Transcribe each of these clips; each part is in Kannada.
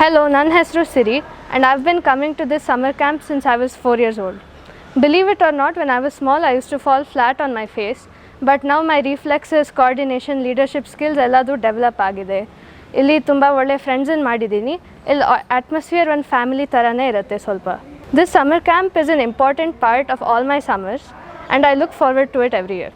Hello, ನನ್ನ ಹೆಸರು Siri and I've been coming to this summer camp since I was 4 years old. Believe it or not, when I was small I used to fall flat on my face, but now my reflexes, coordination, leadership skills ಎಲ್ಲದೂ ಡೆವಲಪ್ ಆಗಿದೆ. ಇಲ್ಲಿ ತುಂಬ ಒಳ್ಳೆ ಫ್ರೆಂಡ್ಸನ್ನು ಮಾಡಿದ್ದೀನಿ. ಇಲ್ಲಿ ಅಟ್ಮಾಸ್ಫಿಯರ್ ಒಂದು ಫ್ಯಾಮಿಲಿ ಥರನೇ ಇರುತ್ತೆ ಸ್ವಲ್ಪ. This summer camp is an important part of all my summers and I look forward to it every year.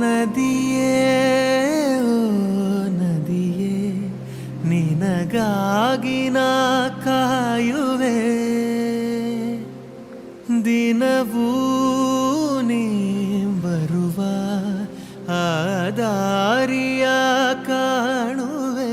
ನದಿಯೇ ಓ ನದಿಯೇ ನಿನಗಾಗಿ ನಾ ಕಾಯುವೆ ದಿನವೂ ನೀ ಬರುವ ಆ ದಾರಿಯ ಕಾಣುವೆ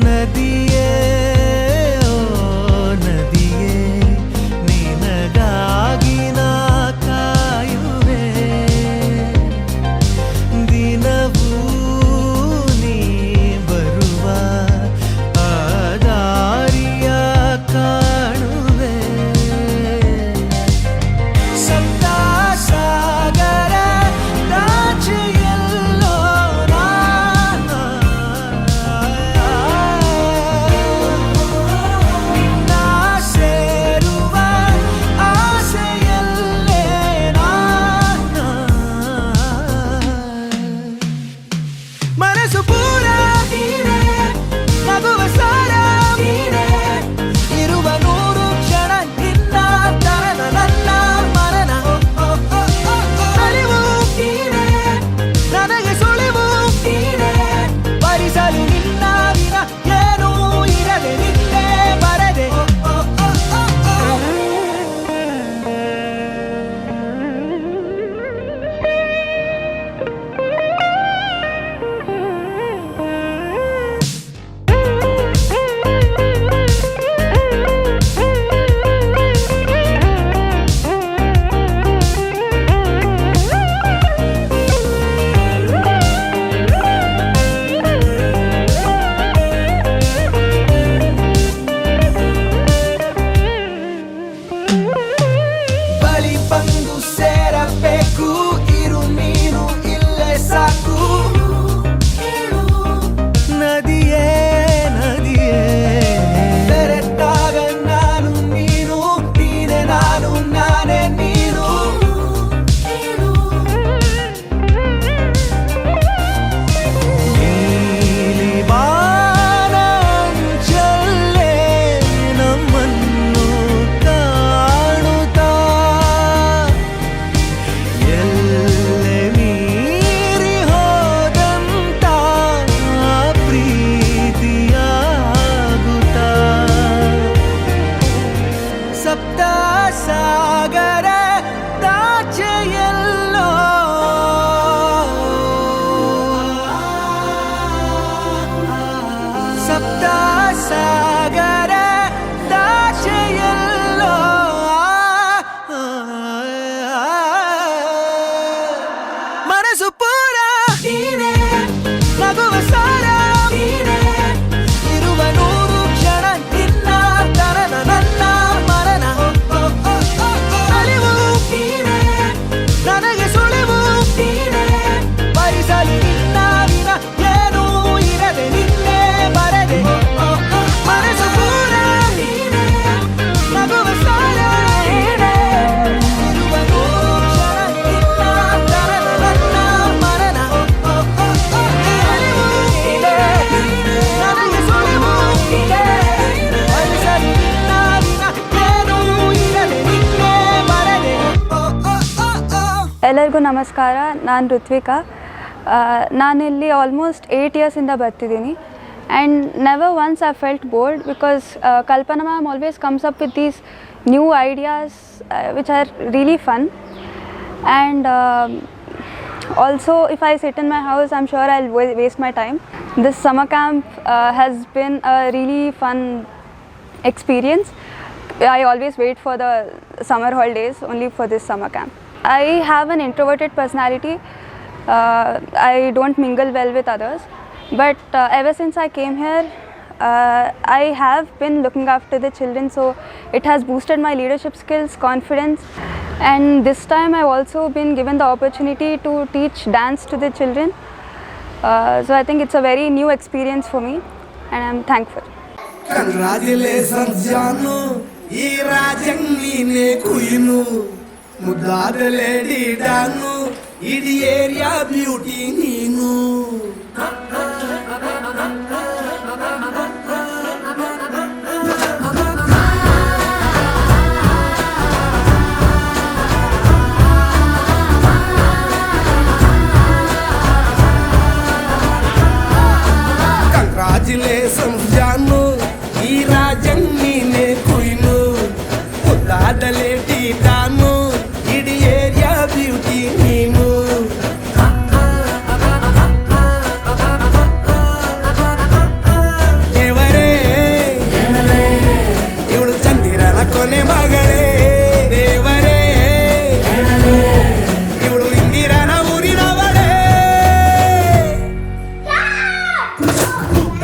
ನದಿಯೇ ಓ ನದಿಯೇ ನಿನಗಾಗಿ ನಾ ಕಾಯುವೆ ದಿನವೂ ನೀ ಬರುವ ಆ ದಾರಿಯ ಕಾಣುವೆ ಸಪ್ತ ಸಾಗರ ದಾಚೆಯಲ್ಲೋ ಮನಸ್ಸು ಪೂರ ನೀನೇ ನಗುವ ಸಾರ ನೀನೇ ಇರುವ ನೂರು ಕ್ಷಣ ನಿನ್ನ ತರನ ನನ್ನ ಮರಣ ಅರಿವು ನೀನೇ ನನಗೆ ಸುಳಿವು ನೀನೇ ಪರಿಸಲು ನಿನ್ನ ವಿನ ಏನೂ ಇರದೆ ನಿನ್ನೆ ಬರದೆ ಬಳಿ ಬಂದು ಸೇರಬೇಕು ಇರು ನೀನು ಇಲ್ಲೇ ಸಾಕು ನದಿಯೇ ನದಿಯೇ ಬೆರೆತಾಗ ನಾನು ನೀನು ನೀನೆ ನಾನು ನಾನೇ ನೀನು ನೀಲಿ ಬಾನಂಚಲ್ಲೇ ನಮ್ಮನ್ನು ಕಾಣುತ್ತಾ ಎಲ್ಲೆ ಮೀರಿ ಹೋದಂತ ಪ್ರೀತಿಯಾಗುತ್ತಾ ಸಪ್ತ ಸಾಗರ ದಾಚೆಯಲ್ಲೋ ಸಪ್ತ ಸಾಗರ ದಾಚೆಯಲ್ಲೋ ಮನಸ್ಸು ಪೂರ ನೀನೇ ನಗುವ ಸಾರ ನೀನೇ ಇರುವ ನೂರು ಕ್ಷಣ ನಿನ್ನ ತರನ ನನ್ನ ಮರಣ ಅರಿವು ನೀನೇ ನನಗೆ ಸುಳಿವು ನೀನೇ ಪರಿಸಲು ನಿನ್ನ ವಿನ ಏನೂ ಇರದೆ ನಿನ್ನೆ ಬರದೆ ಮನಸ್ಸು ಪೂರ ನೀನೇ ನಗುವ ಸಾರ ನೀನೇ ಇರುವ ನೂರು ಕ್ಷಣ ನಿನ್ನ ತರನ ನನ್ನ ಮರಣ ಅರಿವು ನೀನೇ ನನಗೆ ಸುಳಿವು ನೀನೇ ಪರಿಸಲು ನಿನ್ನ ವಿನ ಏನೂ ಇರದೆ ನಿನ್ನೆ ಬರದೆ ಎಲ್ಲರಿಗೂ ನಮಸ್ಕಾರ. ನಾನು ಋತ್ವಿಕಾ. ನಾನಿಲ್ಲಿ ಆಲ್ಮೋಸ್ಟ್ 8 ಇಯರ್ಸಿಂದ ಬರ್ತಿದ್ದೀನಿ and never once I felt bored because Kalpana ma'am always comes up with these new ideas which are really fun and Also, if I sit in my house, I'm sure I'll waste my time. This summer camp has been a really fun experience. I always wait for the summer holidays only for this summer camp. I have an introverted personality. I don't mingle well with others. But ever since I came here, I have been looking after the children, so it has boosted my leadership skills, confidence, and this time I've also been given the opportunity to teach dance to the children. So I think it's a very new experience for me, and I'm thankful. Congratulations Janu, ee rajang neene queenu, muddada lady Danu, idi area beauty neenu. Congratulations Janu, ee rajang neene queenu, muddada lady Danu, idi area beauty neenu. ಕೊನೆ ಮಗಳೇ ದೇವರೇ, ಇವಳು ಇಂದಿರನ ಊರಿನವಳೇ.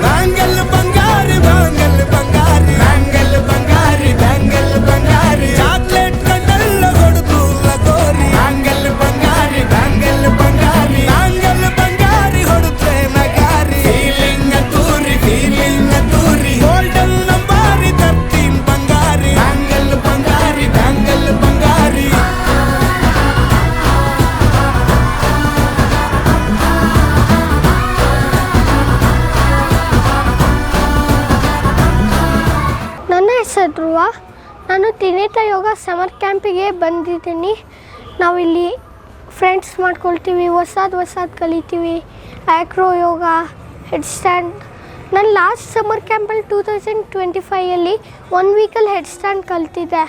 ಬ್ಯಾಂಗಲ್ ಬಂಗಾರಿ ಬ್ಯಾಂಗಲ್ ಬಂಗಾರಿ ಬ್ಯಾಂಗಲ್ ಬಂಗಾರಿ ಬ್ಯಾಂಗಲ್ ಬಂಗಾರಿ, ಚಾಕ್ಲೇಟ್ ಕಣ್ಣೆಲ್ಲ ಕೊಡುಕು ಲಗೋರಿ. ಬ್ಯಾಂಗಲ್ ಬಂಗಾರಿ ಬ್ಯಾಂಗಲ್ ಬಂಗಾರಿ ಬ್ಯಾಂಗಲ್ ಬಂಗಾರಿ ಹೊಡುತ್ತೆ ನಗಾರಿ. ಫೀಲಿಂಗ್ ತೂರಿ ಗೋಲ್ಡನ್ ನಂಬಾರಿ ತರ್ತೀನ್ ಬಂಗಾರಿ. ಬ್ಯಾಂಗಲ್ ಬಂಗಾರಿ ಬ್ಯಾಂಗಲ್ ಬಂಗಾರಿ. ನನ್ನ ಹೆಸರು ಧ್ರುವ. ನಾನು ತ್ರಿನೇತ್ರ ಯೋಗ ಸಮರ್ ಕ್ಯಾಂಪಿಗೆ ಬಂದಿದ್ದೀನಿ. ನಾವಿಲ್ಲಿ ಫ್ರೆಂಡ್ಸ್ ಮಾಡ್ಕೊಳ್ತೀವಿ, ಹೊಸದು ಕಲಿತೀವಿ. ಆ್ಯಕ್ರೋ ಯೋಗ, ಹೆಡ್ ಸ್ಟ್ಯಾಂಡ್. ನಾನು ಲಾಸ್ಟ್ ಸಮ್ಮರ್ ಕ್ಯಾಂಪಲ್ಲಿ 2025 1 ವೀಕಲ್ಲಿ ಹೆಡ್ ಸ್ಟ್ಯಾಂಡ್ ಕಲ್ತಿದ್ದೆ.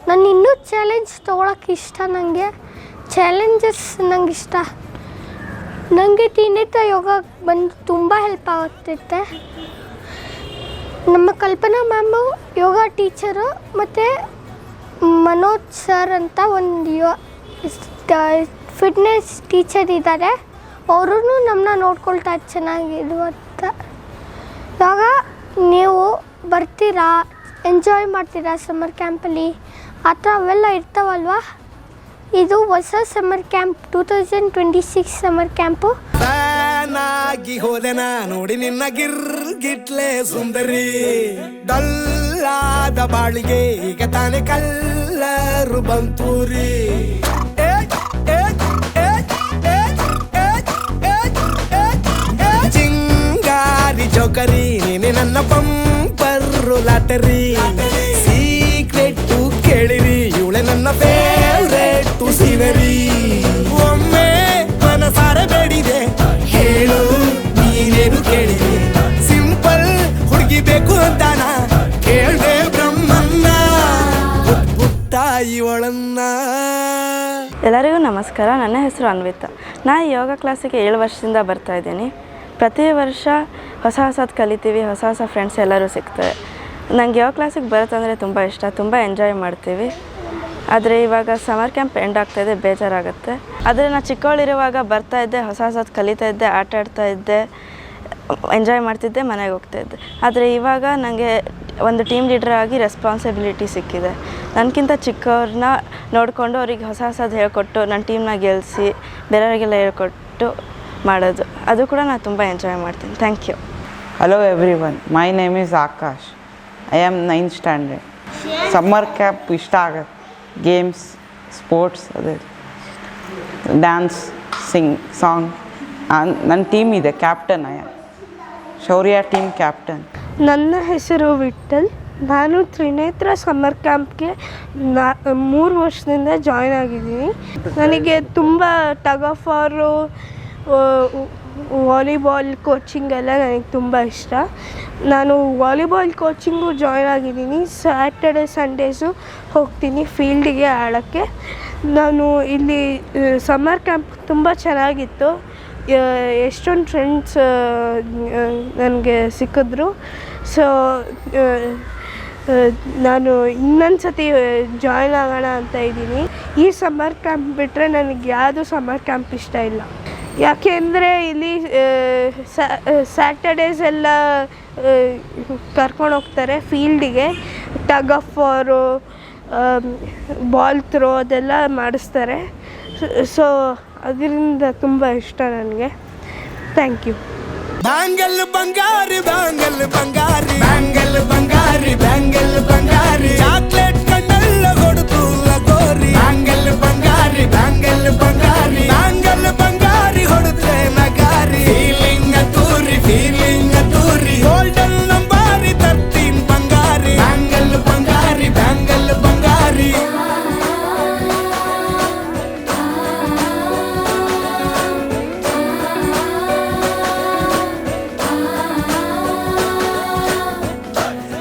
ನಾನು ಇನ್ನೂ ಚಾಲೆಂಜ್ ತೊಗೊಳಕ್ಕೆ ಇಷ್ಟ. ನನಗೆ ಚಾಲೆಂಜಸ್ ನಂಗೆ ಇಷ್ಟ. ನನಗೆ ತ್ರಿನೇತ್ರ ಯೋಗ ಬಂದು ತುಂಬ ಹೆಲ್ಪ್ ಆಗುತ್ತಿತ್ತೆ. ನಮ್ಮ ಕಲ್ಪನಾ ಮ್ಯಾಮು ಯೋಗ ಟೀಚರು, ಮತ್ತು ಮನೋಜ್ ಸರ್ ಅಂತ ಒಂದು ಫಿಟ್ನೆಸ್ ಟೀಚರ್ ಇದ್ದಾರೆ. ಅವರು ನಮ್ಮನ್ನ ನೋಡ್ಕೊಳ್ತಾ ಚೆನ್ನಾಗಿದ್ದು ಅಂತ. ಇವಾಗ ನೀವು ಬರ್ತೀರಾ, ಎಂಜಾಯ್ ಮಾಡ್ತೀರಾ ಸಮ್ಮರ್ ಕ್ಯಾಂಪಲ್ಲಿ, ಆ ಥರ ಅವೆಲ್ಲ ಇರ್ತಾವಲ್ವ. ಇದು ಹೊಸ ಸಮ್ಮರ್ ಕ್ಯಾಂಪ್, 2026 ಸಮ್ಮರ್ ಕ್ಯಾಂಪು. ನಾಗಿ ಹೋದೆನ ನೋಡಿ ನಿನ್ನ ಗಿರ್ಗಿಟ್ಲೆ ಸುಂದರಿ, ಡಲ್ಲಾದ ಬಾಳಿಗೆ ಈಗ ತಾನೆ ಕಲ್ಲರು ಬಂತೂರಿ. ಚಿಂಗಾರಿ ಜೋಕರಿ ನೀನೆ ನನ್ನ ಪಂಪರು ಲಾಟರಿ. ಸೀಕ್ರೆಟ್ಟು ಕೇಳಿರಿ, ಇವಳೆ ನನ್ನ ಫೇವ್ರೇಟ್ ಸೀನರಿ. ಒಮ್ಮೆ ಮನಸಾರ ಬೇಡಿದೆ, ಹೇಳು ನೀನೇನು ಕೇಳಿದೆ. ಸಿಂಪಲ್ ಹುಡುಗಿ ಬೇಕು ಅಂತಾನ ಕೇಳ್ದೆ ಬ್ರಹ್ಮನ್ನ, ಪುಟ್ಟ ಇವಳನ್ನ. ಎಲ್ಲರಿಗೂ ನಮಸ್ಕಾರ. ನನ್ನ ಹೆಸರು ಅನ್ವಿತಾ. ನಾನು ಯೋಗ ಕ್ಲಾಸಿಗೆ 7 ವರ್ಷದಿಂದ ಬರ್ತಾಯಿದ್ದೀನಿ. ಪ್ರತಿ ವರ್ಷ ಹೊಸದು ಕಲಿತೀವಿ, ಹೊಸ ಫ್ರೆಂಡ್ಸ್ ಎಲ್ಲರೂ ಸಿಗ್ತಾರೆ. ನಂಗೆ ಯೋಗ ಕ್ಲಾಸಿಗೆ ಬರೋದಂದರೆ ತುಂಬ ಇಷ್ಟ, ತುಂಬ ಎಂಜಾಯ್ ಮಾಡ್ತೀವಿ. ಆದರೆ ಇವಾಗ ಸಮರ್ ಕ್ಯಾಂಪ್ ಎಂಡ್ ಆಗ್ತಾಯಿದೆ, ಬೇಜಾರಾಗುತ್ತೆ. ಆದರೆ ನಾನು ಚಿಕ್ಕವಳಿರುವಾಗ ಬರ್ತಾಯಿದ್ದೆ, ಹೊಸದು ಕಲಿತಾಯಿದ್ದೆ, ಆಟ ಆಡ್ತಾಯಿದ್ದೆ, ಎಂಜಾಯ್ ಮಾಡ್ತಿದ್ದೆ, ಮನೆಗೆ ಹೋಗ್ತಾಯಿದ್ದೆ. ಆದರೆ ಇವಾಗ ನನಗೆ ಒಂದು ಟೀಮ್ ಲೀಡರ್ ಆಗಿ ರೆಸ್ಪಾನ್ಸಿಬಿಲಿಟಿ ಸಿಕ್ಕಿದೆ. ನನಗಿಂತ ಚಿಕ್ಕವ್ರನ್ನ ನೋಡಿಕೊಂಡು ಅವ್ರಿಗೆ ಹೊಸದು ಹೇಳ್ಕೊಟ್ಟು ನನ್ನ ಟೀಮ್ನ ಗೆಲ್ಲಿಸಿ ಬೇರೆಯವರಿಗೆಲ್ಲ ಹೇಳ್ಕೊಟ್ಟು ಮಾಡೋದು, ಅದು ಕೂಡ ನಾನು ತುಂಬ ಎಂಜಾಯ್ ಮಾಡ್ತೀನಿ. Thank you. Hello everyone, my name is Akash. I am 9th standard. Summer camp ಇಷ್ಟ ಆಗುತ್ತೆ. ಗೇಮ್ಸ್, ಸ್ಪೋರ್ಟ್ಸ್, ಅದೇ ಡ್ಯಾನ್ಸ್, ಸಾಂಗ್. ನನ್ನ ಟೀಮ್ ಇದೆ, ಕ್ಯಾಪ್ಟನ್ ಶೌರ್ಯ ಟೀಮ್ ಕ್ಯಾಪ್ಟನ್. ನನ್ನ ಹೆಸರು ವಿಠಲ್. ನಾನು ತ್ರಿನೇತ್ರ ಸಮ್ಮರ್ ಕ್ಯಾಂಪ್ಗೆ 3 ವರ್ಷದಿಂದ ಜಾಯ್ನ್ ಆಗಿದ್ದೀನಿ. ನನಗೆ ತುಂಬ ಟಗ್ ಆಫ್ ವಾರು, ವಾಲಿಬಾಲ್ ಕೋಚಿಂಗ್ ಎಲ್ಲ ನನಗೆ ತುಂಬ ಇಷ್ಟ. ನಾನು ವಾಲಿಬಾಲ್ ಕೋಚಿಂಗು ಜಾಯ್ನ್ ಆಗಿದ್ದೀನಿ. ಸ್ಯಾಟರ್ಡೆ ಸಂಡೇಸು ಹೋಗ್ತೀನಿ ಫೀಲ್ಡಿಗೆ ಆಡೋಕ್ಕೆ. ನಾನು ಇಲ್ಲಿ ಸಮ್ಮರ್ ಕ್ಯಾಂಪ್ ತುಂಬ ಚೆನ್ನಾಗಿತ್ತು. ಎಷ್ಟೊಂದು ಫ್ರೆಂಡ್ಸ್ ನನಗೆ ಸಿಕ್ಕಿದ್ರು. ಸೊ ನಾನು ಇನ್ನೊಂದು ಸತಿ ಜಾಯ್ನ್ ಆಗೋಣ ಅಂತ ಇದ್ದೀನಿ. ಈ ಸಮ್ಮರ್ ಕ್ಯಾಂಪ್ ಬಿಟ್ಟರೆ ನನಗೆ ಯಾವುದು ಸಮ್ಮರ್ ಕ್ಯಾಂಪ್ ಇಷ್ಟ ಇಲ್ಲ. ಯಾಕೆ ಅಂದರೆ ಇಲ್ಲಿ ಸ್ಯಾಟರ್ಡೇಸ್ ಎಲ್ಲ ಕರ್ಕೊಂಡು ಹೋಗ್ತಾರೆ ಫೀಲ್ಡಿಗೆ. Tug of war, ball throw ಅದೆಲ್ಲ ಮಾಡಿಸ್ತಾರೆ. ಸೊ ಅದರಿಂದ ತುಂಬ ಇಷ್ಟ ನನಗೆ. Thank you. ಬ್ಯಾಂಗಲ್ ಬಂಗಾರಿ ಬ್ಯಾಂಗಲ್ ಬಂಗಾರಿ ಬ್ಯಾಂಗಲ್ ಬಂಗಾರಿ ಬ್ಯಾಂಗಲ್ ಬಂಗಾರಿ ಚಾಕ್ಲೇಟ್ ಕಣ್ಣೆಲ್ಲ ಕೊಡುತ್ತು ಲಗೋರಿ ಬ್ಯಾಂಗಲ್ ಬಂಗಾರಿ ಬ್ಯಾಂಗಲ್ ಬಂಗಾರಿ ಬ್ಯಾಂಗಲ್ ಬಂಗಾರಿ ಹೊಡುತ್ತೆ ನಗಾರಿ ಫೀಲಿಂಗ್ ತೂರಿ ಗೋಲ್ಡನ್ ನಂಬಾರಿ 13 ಬಂಗಾರಿ ಬ್ಯಾಂಗಲ್ ಬಂಗಾರಿ ಬ್ಯಾಂಗಲ್ ಬಂಗಾರಿ.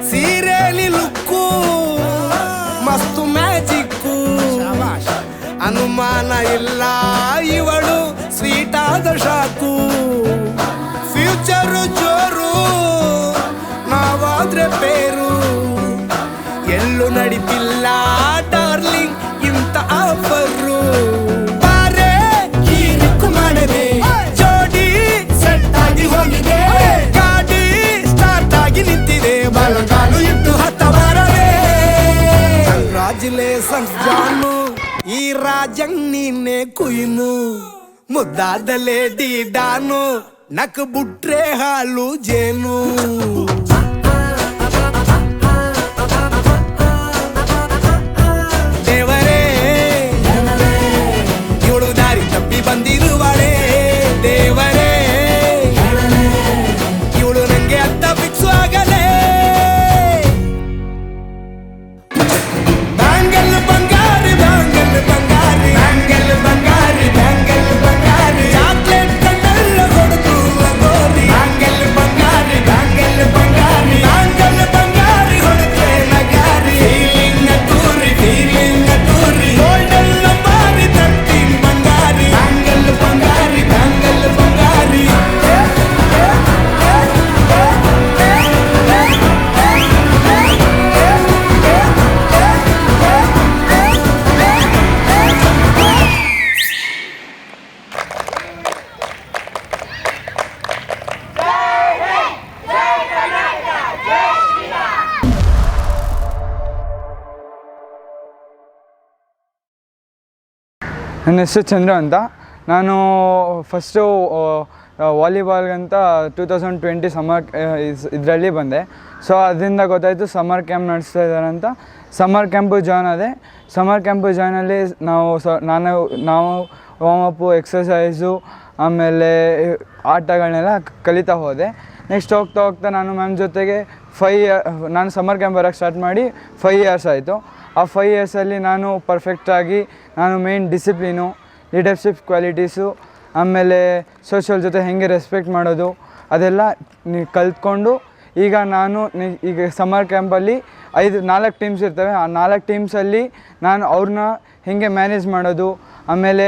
ಸೀರೆಲಿ ಲುಕ್ಕು ಮಸ್ತು ಮ್ಯಾಜಿಕ್ಕು, ಅನುಮಾನ ಇಲ್ಲ ಇವಳು ಸ್ವೀಟ್ ಆದ ಶಾಕು. ಫ್ಯೂಚರು ಜೋರು ನಾವಾದ್ರೆ ಬೇರು, ಎಲ್ಲೂ ನಡೀತಿಲ್ಲ ಡಾರ್ಲಿಂಗ್ ಇಂಥ ಆಫರು. ಬಾರೆ ಕೀರಿಕ್ಕು ಮಾಡದೆ ಜೋಡಿ ಸೆಟ್ ಆಗಿ ಹೋಗಿದೆ, ಗಾಡಿ ಸ್ಟಾರ್ಟ್ ಆಗಿ ನಿಂತಿದೆ, ಬಲಗಾಲು ಇಟ್ಟು ಹತ್ತ ಬಾರದೆ. ಕಂಗ್ರಾಚುಲೇಷನ್ಸ್ ಜಾನು, ಈ ರಾಜಂಗ್ ನೀನೆ ಕುಯ್ನು, ಮುದ್ದಾದ ಲೇಡಿ ಡಾನು, ನಕ್ ಬುಟ್ರೆ ಹಾಲು ಜೇನು. ದೇವರೇ ಇವಳು ದಾರಿ ತಪ್ಪಿ ಬಂದಿರುವಳೆ, ದೇವರೇ ಇವಳು ನಂಗೆ ಅಂತ ಫಿಕ್ಸ್ ಆಗಲೇ. ಬ್ಯಾಂಗಲ್ ಬಂಗಾರಿ ಬ್ಯಾಂಗಲ್ ಬಂಗಾರಿ ಬ್ಯಾಂಗಲ್ ಬಂಗಾರಿ ಬ್ಯಾಂಗಲ್ ಬಂಗಾರಿ ಚಾಕ್ಲೇಟ್ ಕಣ್ಣೆಲ್ಲ ಕೊಡುತ್ತು ಲಗೋರಿ ಬ್ಯಾಂಗಲ್ ಬಂಗಾರಿ ಬ್ಯಾಂಗಲ್ ಬಂಗಾರಿ ಬ್ಯಾಂಗಲ್ ಬಂಗಾರಿ ಹೊಡುತ್ತೆ ನಗಾರಿ ಫೀಲಿಂಗ್ ತೂರಿ ಗೋಲ್ಡನ್ ನಂಬಾರಿ 13 ಬಂಗಾರಿ ಬ್ಯಾಂಗಲ್ ಬಂಗಾರಿ ಬ್ಯಾಂಗಲ್ ಬಂಗಾರಿ. ನನ್ನ ಹೆಸರು ಚಂದ್ರ ಅಂತ. ನಾನು ಫಸ್ಟು ವಾಲಿಬಾಲ್ಗಂತ 2020 ಸಮ್ಮರ್ ಇದರಲ್ಲಿ ಬಂದೆ. ಸೊ ಅದರಿಂದ ಗೊತ್ತಾಯಿತು ಸಮ್ಮರ್ ಕ್ಯಾಂಪ್ ನಡೆಸ್ತಾ ಇದ್ದಾರೆ ಅಂತ. ಸಮ್ಮರ್ ಕ್ಯಾಂಪು ಜಾಯ್ನ್ ಆದೆ. ಸಮ್ಮರ್ ಕ್ಯಾಂಪು ಜಾಯ್ನಲ್ಲಿ ನಾವು ವಾರ್ಮಪ್ಪು, ಎಕ್ಸಸೈಸು, ಆಮೇಲೆ ಆಟಗಳನ್ನೆಲ್ಲ ಕಲಿತಾ ಹೋದೆ. ನೆಕ್ಸ್ಟ್ ಹೋಗ್ತಾ ನಾನು ಮ್ಯಾಮ್ ಜೊತೆಗೆ ನಾನು ಸಮ್ಮರ್ ಕ್ಯಾಂಪ್ ಬರೋಕ್ಕೆ ಸ್ಟಾರ್ಟ್ ಮಾಡಿ 5 ಇಯರ್ಸ್ ಆಯಿತು. ಆ 5 ಇಯರ್ಸಲ್ಲಿ ನಾನು ಪರ್ಫೆಕ್ಟಾಗಿ ನಾನು ಮೇನ್ ಡಿಸಿಪ್ಲಿನು, ಲೀಡರ್ಶಿಪ್ ಕ್ವಾಲಿಟೀಸು, ಆಮೇಲೆ ಸೋಷಿಯಲ್ ಜೊತೆ ಹೇಗೆ ರೆಸ್ಪೆಕ್ಟ್ ಮಾಡೋದು ಅದೆಲ್ಲ ಕಲ್ತ್ಕೊಂಡು ಈಗ ಸಮ್ಮರ್ ಕ್ಯಾಂಪಲ್ಲಿ 4 ಟೀಮ್ಸ್ ಇರ್ತವೆ. ಆ 4 ಟೀಮ್ಸಲ್ಲಿ ನಾನು ಅವ್ರನ್ನ ಹೇಗೆ ಮ್ಯಾನೇಜ್ ಮಾಡೋದು, ಆಮೇಲೆ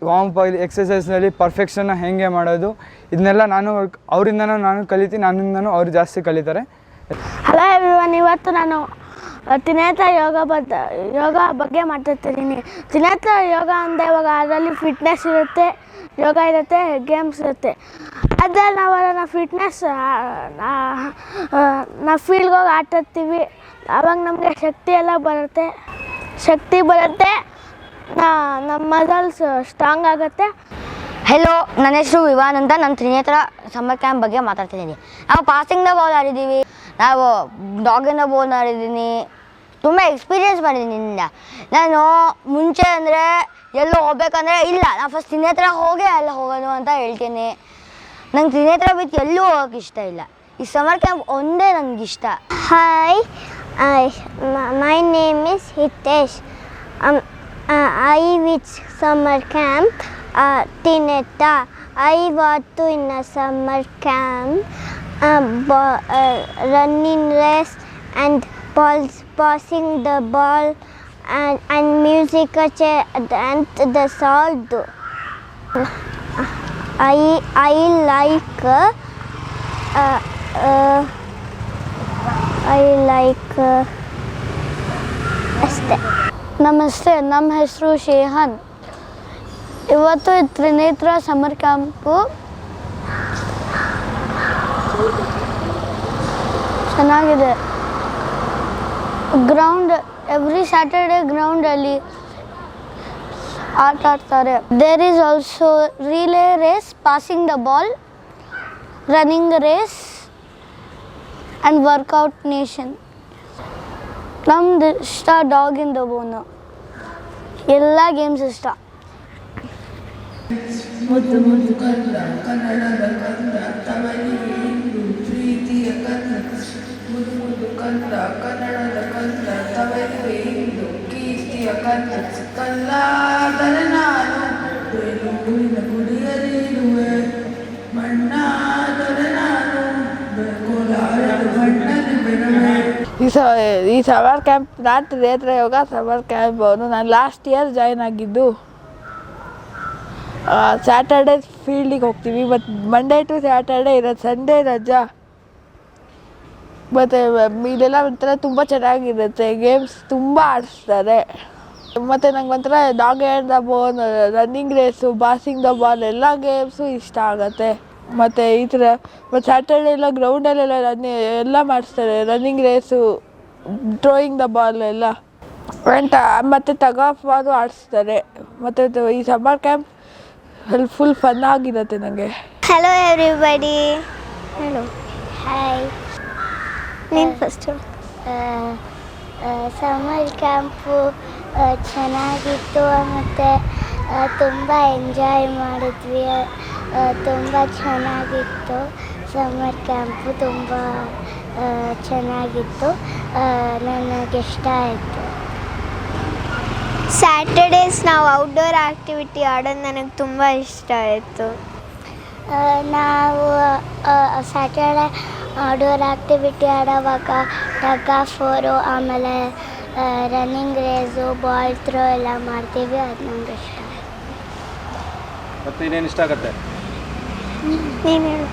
ವಾರ್ಮಪ್ ಎಕ್ಸಸೈಸ್ನಲ್ಲಿ ಪರ್ಫೆಕ್ಷನ್ನ ಹೇಗೆ ಮಾಡೋದು, ಇದನ್ನೆಲ್ಲ ಅವರಿಂದನೂ ನಾನು ಕಲಿತೀನಿ, ನನ್ನಿಂದನೂ ಅವರು ಜಾಸ್ತಿ ಕಲಿತಾರೆ. ಹಲೋ ಎವ್ರಿವನ್, ಇವತ್ತು ನಾನು ತ್ರಿನೇತ್ರ ಯೋಗ ಬಗ್ಗೆ ಮಾತಾಡ್ತಿದ್ದೀನಿ. ತ್ರಿನೇತ್ರ ಯೋಗ ಅಂದರೆ ಇವಾಗ ಅದರಲ್ಲಿ ಫಿಟ್ನೆಸ್ ಇರುತ್ತೆ, ಯೋಗ ಇರುತ್ತೆ, ಗೇಮ್ಸ್ ಇರುತ್ತೆ. ಅದ್ರಲ್ಲಿ ನಾವು ಫಿಟ್ನೆಸ್ ನಾವು ಫೀಲ್ಡ್ಗೆ ಹೋಗಿ ಆಟಾಡ್ತೀವಿ. ಆವಾಗ ನಮಗೆ ಶಕ್ತಿ ಬರುತ್ತೆ, ನಮ್ಮ ಮಸಲ್ಸ್ ಸ್ಟ್ರಾಂಗ್ ಆಗುತ್ತೆ. ಹೆಲೋ, ನನ್ನ ಹೆಸರು ವಿವಾನ್ ಅಂತ. ನಾನು ತ್ರಿನೇತ್ರ ಸಮ್ಮರ್ ಕ್ಯಾಂಪ್ ಬಗ್ಗೆ ಮಾತಾಡ್ತಿದ್ದೀನಿ. ನಾವು ಪಾಸಿಂಗ್ನ ಬಾಲ್ ಆಡಿದ್ದೀವಿ, ನಾವು ಡಾಗಿಂದ ಬಾಲ್ ಆಡಿದ್ದೀನಿ, ತುಂಬ ಎಕ್ಸ್ಪೀರಿಯೆನ್ಸ್ ಮಾಡಿದ್ದೀನಿ ನಿನ್ನಿಂದ. ನಾನು ಮುಂಚೆ ಅಂದರೆ ಎಲ್ಲೋ ಹೋಗ್ಬೇಕಂದ್ರೆ ಇಲ್ಲ, ನಾನು ಫಸ್ಟ್ ತ್ರಿನೇತ್ರ ಹೋಗೇ ಎಲ್ಲ ಹೋಗೋದು ಅಂತ ಹೇಳ್ತೀನಿ. ನಂಗೆ ತ್ರಿನೇತ್ರ ಬಿಟ್ಟು ಎಲ್ಲೂ ಹೋಗೋಕ್ಕೆ ಇಷ್ಟ ಇಲ್ಲ. ಈ ಸಮ್ಮರ್ ಕ್ಯಾಂಪ್ ಒಂದೇ ನನಗಿಷ್ಟ. Hi, my name is Hitesh. I with summer camp Tineta. I was in a summer camp running race and passing the ball and music and the salt. I like ಅಷ್ಟೇ. ನಮಸ್ತೆ, ನಮ್ಮ ಹೆಸರು ಶೇಹನ್. ಇವತ್ತು ತ್ರಿನೇತ್ರ ಸಮ್ಮರ್ ಕ್ಯಾಂಪು ಚೆನ್ನಾಗಿದೆ. ಗ್ರೌಂಡ್ ಎವ್ರಿ ಸ್ಯಾಟರ್ಡೆ ಗ್ರೌಂಡಲ್ಲಿ ಆಟ ಆಡ್ತಾರೆ. There is also relay race, passing the ball, running race and workout nation. ನಮ್ದು ಇಷ್ಟ ಡಾಗ್ ಇನ್ ದ ಬೋನು. ಎಲ್ಲ ಗೇಮ್ಸ್ ಇಷ್ಟ. ಮುದ್ದು ಮುದ್ದು ಕಂದ ಕನ್ನಡದ ಕಂದ ತವರಿಗೆ ಇಂದು ಪ್ರೀತಿಯ ಕಂದ. ಮುದ್ದು ಮುದ್ದು ಕಂದ ಕನ್ನಡದ ಕಂದ ತವರಿಗೆ ಇಂದು ಕೀರ್ತಿಯ ಕಂದ. ಕಲ್ಲಾದರೆ ನಾನು ಬೇಲೂರಿನ ಗುಡಿಯಲ್ಲಿರುವೆ, ಮಣ್ಣಾದರೆ ನಾನು ಕೋಲಾರದ ಮಣ್ಣಲ್ಲಿ ಬೆರುವೆ. ಈ ಸಮ್ಮರ್ ಕ್ಯಾಂಪ್ ನಾನು ತ್ರಿನೇತ್ರ ಯೋಗ ಸಮ್ಮರ್ ಕ್ಯಾಂಪ್ ನಾನು ಲಾಸ್ಟ್ ಇಯರ್ ಜಾಯ್ನ್ ಆಗಿದ್ದು. ಸ್ಯಾಟರ್ಡೇ ಫೀಲ್ಡಿಗೆ ಹೋಗ್ತೀವಿ, ಮತ್ತು ಮಂಡೇ ಟು ಸ್ಯಾಟರ್ಡೇ ಇರೋದು, ಸಂಡೇ ರಜಾ. ಮತ್ತು ಇದೆಲ್ಲ ಒಂಥರ ತುಂಬ ಚೆನ್ನಾಗಿರುತ್ತೆ. ಗೇಮ್ಸ್ ತುಂಬ ಆಡಿಸ್ತಾರೆ. ಮತ್ತು ನಂಗೆ ಒಂಥರ dog and the bone, running race, passing the ball ಎಲ್ಲ ಗೇಮ್ಸು ಇಷ್ಟ ಆಗುತ್ತೆ. ಮತ್ತು ಈ ಥರ ಮತ್ತು ಸ್ಯಾಟರ್ಡೇ ಎಲ್ಲ ಗ್ರೌಂಡಲ್ಲೆಲ್ಲ ಎಲ್ಲ ಮಾಡಿಸ್ತಾರೆ. Running race, throwing the ball ಎಲ್ಲ ಮತ್ತು ಟಗ್ ಆಫ್ ವಾರು ಆಡಿಸ್ತಾರೆ. ಮತ್ತು ಈ ಸಮ್ಮರ್ ಕ್ಯಾಂಪ್ ಫುಲ್ ಫನ್ ಆಗಿರುತ್ತೆ ನನಗೆ. Hello everybody. Hello, hi. ನೀನು ಫಸ್ಟು. ಸಮ್ಮರ್ ಕ್ಯಾಂಪು ಚೆನ್ನಾಗಿತ್ತು ಮತ್ತು ತುಂಬ ಎಂಜಾಯ್ ಮಾಡಿದ್ವಿ. ತುಂಬ ಚೆನ್ನಾಗಿತ್ತು ಸಮ್ಮರ್ ಕ್ಯಾಂಪು, ತುಂಬ ಚೆನ್ನಾಗಿತ್ತು, ನನಗೆ ಇಷ್ಟ ಆಯಿತು. ಸ್ಯಾಟರ್ಡೇಸ್ ನಾವು ಔಟ್ಡೋರ್ ಆ್ಯಕ್ಟಿವಿಟಿ ಆಡೋದು ನನಗೆ ತುಂಬ ಇಷ್ಟ ಆಯಿತು. ನಾವು ಸ್ಯಾಟರ್ಡೆ ಔಟ್ಡೋರ್ ಆ್ಯಕ್ಟಿವಿಟಿ ಆಡೋವಾಗ ಟಗ್ ಆಫ್ ವಾರು, ಆಮೇಲೆ ರನ್ನಿಂಗ್ ರೇಸು, ಬಾಲ್ ಥ್ರೋ ಎಲ್ಲ ಮಾಡ್ತೀವಿ. ಅದು ನನಗೆ ಇಷ್ಟ. ಮತ್ತೆ ಇನ್ನೇನು ಇಷ್ಟ ಆಗುತ್ತೆ? ನೀನು ಹೇಳು.